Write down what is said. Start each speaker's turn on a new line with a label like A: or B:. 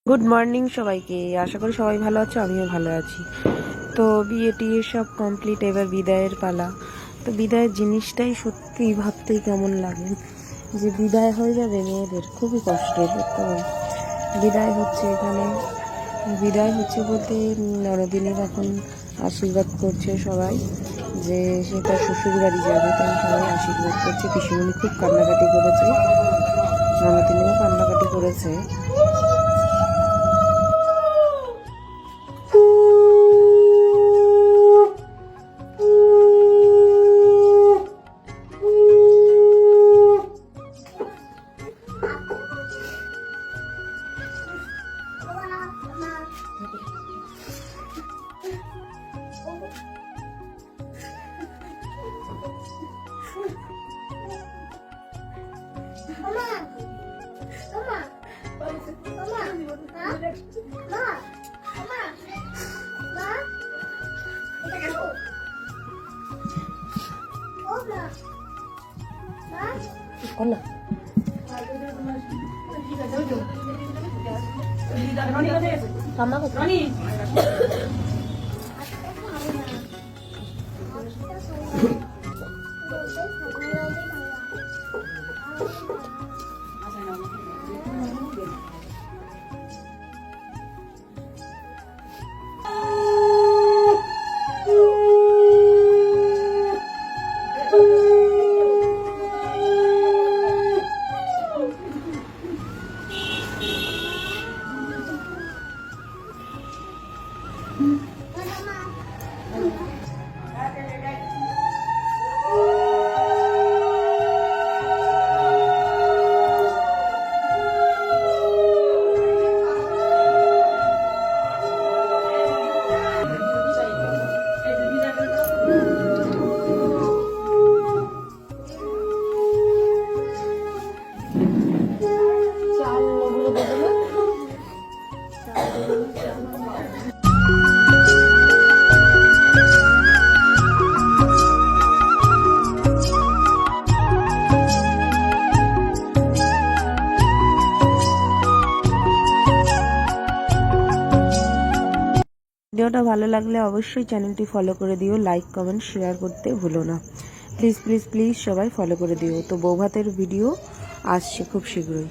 A: Good morning সবাইকে। আশা করি সবাই ভালো আছো, আমিও ভালো আছি। তো বিয়ে সব কমপ্লিট, এবার বিদায়ের পালা। তো বিদায়ের জিনিসটাই সত্যি ভাবতেই কেমন লাগে যে বিদায় হয়ে যাবে মেয়েদের, খুবই কষ্টের। তো বিদায় হচ্ছে এখানে, বিদায় হচ্ছে বলতে ননদিনীর এখন আশীর্বাদ করছে সবাই যে সে তার শ্বশুর বাড়ি যাবে, তাই সবাই আশীর্বাদ করছে। পিসিমণি খুব কান্নাকাটি করেছে, ননদিনীও কান্নাকাটি করেছে। ভিডিওটা ভালো লাগলে অবশ্যই চ্যানেলটি ফলো করে দিও, লাইক কমেন্ট শেয়ার করতে ভুলো না। প্লিজ প্লিজ প্লিজ সবাই ফলো করে দিও। তো বৌভাতের ভিডিও আসছে খুব শীঘ্রই।